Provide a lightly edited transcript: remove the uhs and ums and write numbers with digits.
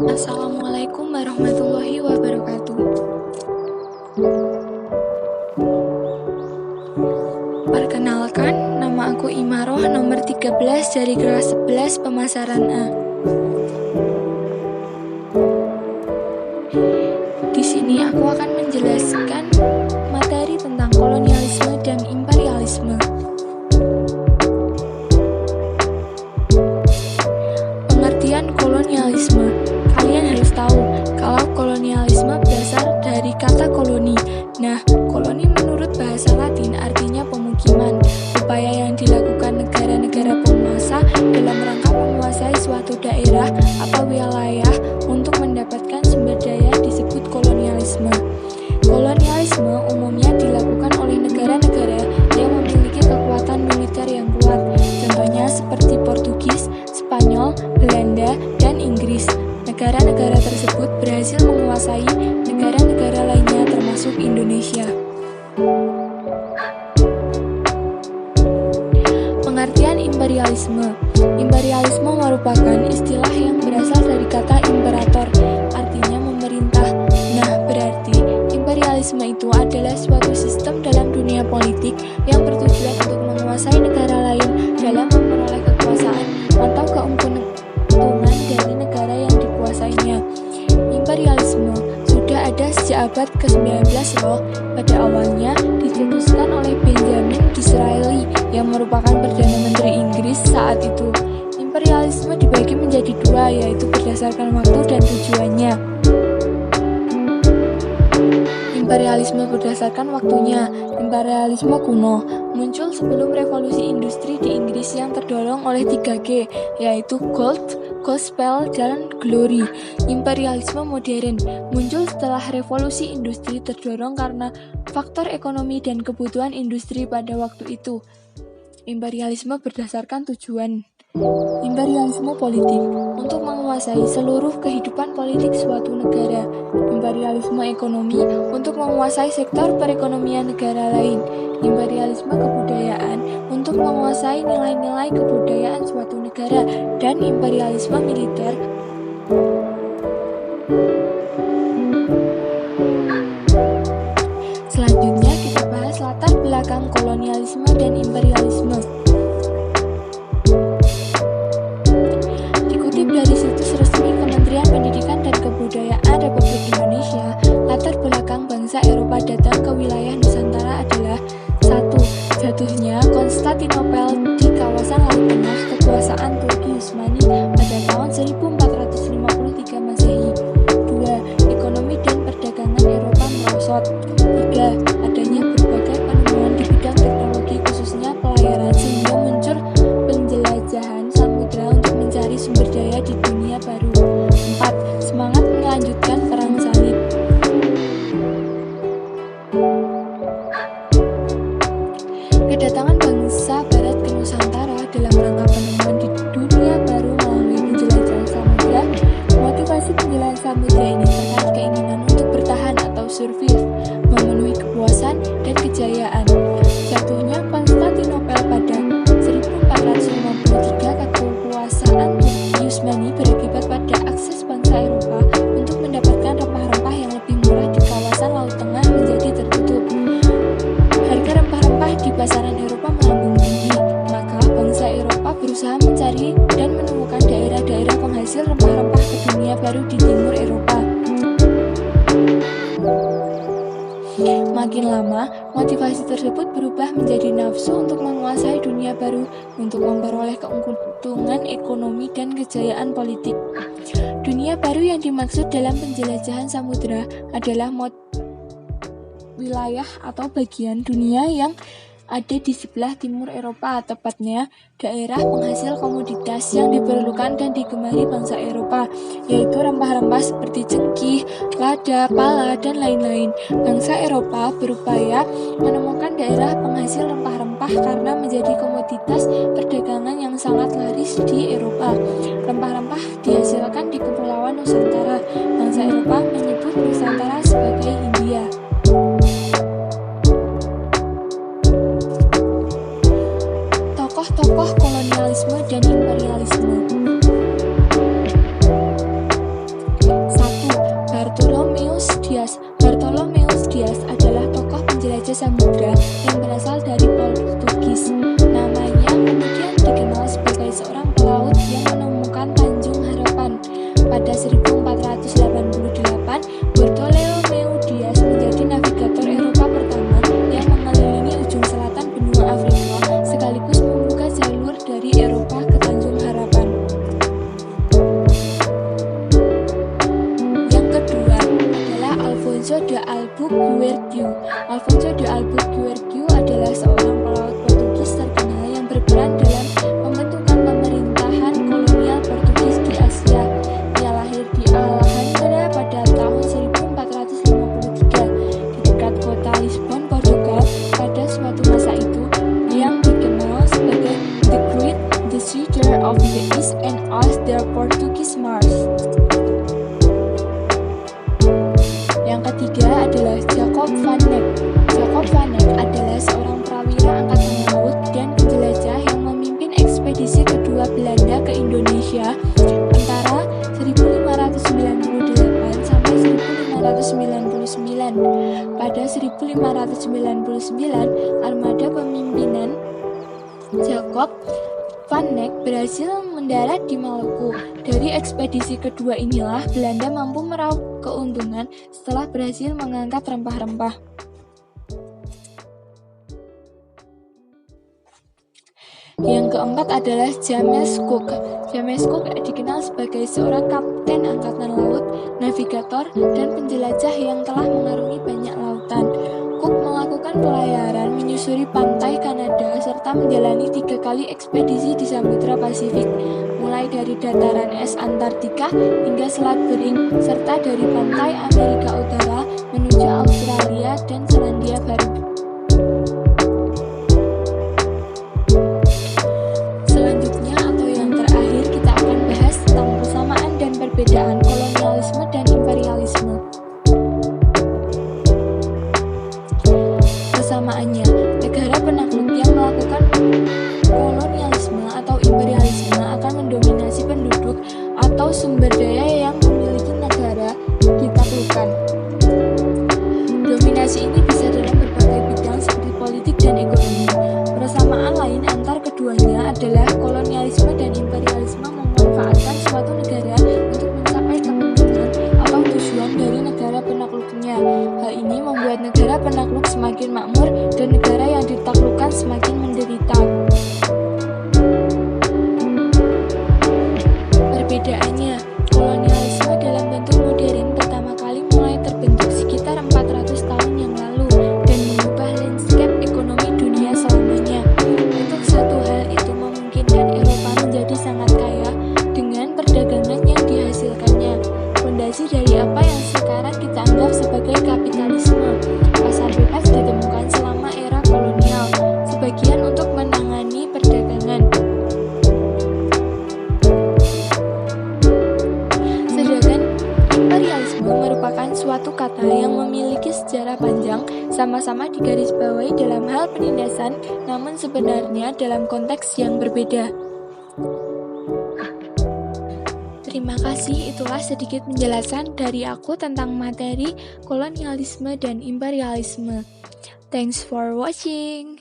Assalamualaikum warahmatullahi wabarakatuh. Perkenalkan, nama aku Imaroh, nomor 13 dari kelas 11 pemasaran A. Di sini aku akan menjelaskan materi tentang kolonialisme dan imperialisme. Pengertian kolonialisme. Kalian harus tahu kalau kolonialisme berasal dari kata koloni. Nah, koloni menurut bahasa Latin artinya pemukiman. Upaya yang dilakukan negara-negara penguasa dalam rangka menguasai suatu daerah atau wilayah untuk mendapatkan sumber daya disebut kolonialisme. Kolonialisme umumnya dilakukan oleh negara-negara yang memiliki kekuatan militer yang kuat. Contohnya seperti Portugis, Spanyol, Belanda, dan Inggris. Negara-negara tersebut berhasil menguasai negara-negara lainnya termasuk Indonesia. Pengertian imperialisme. Imperialisme merupakan istilah yang berasal dari kata imperator, artinya memerintah. Nah, berarti imperialisme itu adalah suatu sistem dalam dunia politik yang bertujuan untuk menguasai negara lain dalam memperoleh kekuasaan atau keuntungan dari negara yang dikuasainya. Imperialisme sudah ada sejak abad ke-19 loh. Pada awalnya dicetuskan oleh Benjamin Disraeli yang merupakan Perdana Menteri Inggris saat itu. Imperialisme dibagi menjadi dua, yaitu berdasarkan waktu dan tujuannya. Imperialisme berdasarkan waktunya. Imperialisme kuno muncul sebelum revolusi industri di Inggris yang terdorong oleh 3G, yaitu Gold, Gospel, dan Glory. Imperialisme modern muncul setelah revolusi industri terdorong karena faktor ekonomi dan kebutuhan industri pada waktu itu. Imperialisme berdasarkan tujuan. Imperialisme politik untuk menguasai seluruh kehidupan politik suatu negara. Imperialisme ekonomi untuk menguasai sektor perekonomian negara lain. Imperialisme kebudayaan untuk menguasai nilai-nilai kebudayaan suatu negara. Dan imperialisme militer selanjutnya kita bahas latar belakang kolonialisme dan imperialisme. Dari situs resmi Kementerian Pendidikan dan Kebudayaan Republik Indonesia, latar belakang bangsa Eropa datang ke wilayah Nusantara adalah 1. Jatuhnya Konstantinopel di kawasan Laut Tengah kekuasaan Turki Utsmani pada tahun 1453 Masehi. 2. Ekonomi dan perdagangan Eropa merosot. 3. Adanya berbagai penemuan di bidang teknologi khususnya pelayaran sehingga muncul penjelajahan samudera untuk mencari sumber daya di dunia baru. 4. Semangat melanjutkan perang salib. Kedatangan bangsa barat ke Nusantara dalam rangka penemuan di dunia baru melalui penjelajahan samudera. Motivasi penjelajahan samudera ini terkait keinginan untuk bertahan atau survive, memenuhi kepuasan dan kejayaan. Jatuhnya Konstantinopel pada 1453 kekuasaan Turki Utsmani berakibat pada akses bangsa Eropa untuk mendapatkan rempah-rempah yang lebih murah di kawasan Laut Tengah menjadi tertutup. Harga rempah-rempah di pasaran Eropa melambung tinggi, maka bangsa Eropa berusaha mencari dan menemukan daerah-daerah penghasil rempah-rempah ke dunia baru di timur Eropa. Makin lama, motivasi tersebut berubah menjadi nafsu untuk menguasai dunia baru untuk memperoleh keuntungan ekonomi dan kejayaan politik. Dunia baru yang dimaksud dalam penjelajahan samudera adalah wilayah atau bagian dunia yang ada di sebelah timur Eropa, tepatnya daerah penghasil komoditas yang diperlukan dan digemari bangsa Eropa, yaitu rempah-rempah seperti cengkih, lada, pala, dan lain-lain. Bangsa Eropa berupaya menemukan daerah penghasil rempah-rempah karena menjadi komoditas perdagangan yang sangat laris di Eropa. Rempah-rempah dihasilkan di Kepulauan Nusantara. Bangsa Eropa menyebut Nusantara sebagai India. Tokoh kolonialisme dan imperialisme. 1599, armada pemimpinan Jacob van Neck berhasil mendarat di Maluku. Dari ekspedisi kedua inilah Belanda mampu meraup keuntungan setelah berhasil mengangkat rempah-rempah. Yang keempat adalah James Cook. James Cook dikenal sebagai seorang kapten angkatan laut, navigator, dan penjelajah yang telah mengarungi banyak lautan. Cook melakukan pelayaran menyusuri pantai Kanada serta menjalani 3 kali ekspedisi di Samudra Pasifik, mulai dari dataran es Antartika hingga Selat Bering, serta dari pantai Amerika Utara menuju Australia dan Selandia Baru. Selanjutnya atau yang terakhir kita akan bahas tentang persamaan dan perbedaan kolonialisme dan imperialisme. Persamaannya, negara penakluk yang melakukan kolonialisme atau imperialisme akan mendominasi penduduk atau sumber daya yang memiliki negara ditaklukkan. Dominasi ini bisa dalam berbagai bidang seperti politik dan ekonomi. Persamaan lain antar keduanya adalah kolonialisme dan imperialisme memanfaatkan suatu negara untuk mencapai kepentingan atau tujuan dari negara penakluknya. Hal ini membuat negara penakluk semakin makmur dan negara yang ditaklukkan semakin menderita. Perbedaannya, kolonialisme dalam bentuk modern pertama kali mulai terbentuk sekitar 400 tahun yang lalu dan mengubah landscape ekonomi dunia selamanya. Untuk satu hal itu memungkinkan Eropa menjadi sangat kaya dengan perdagangan yang dihasilkannya. Fondasi dari apa yang sekarang kita anggap sebagai kapitalisme. Pasar bebas ditemukan selama era kolonial, sebagian untuk menangani perdagangan. Sedangkan imperialisme merupakan suatu kata yang memiliki sejarah panjang, sama-sama digarisbawahi dalam hal penindasan, namun sebenarnya dalam konteks yang berbeda. Terima kasih, itulah sedikit penjelasan dari aku tentang materi kolonialisme dan imperialisme. Thanks for watching.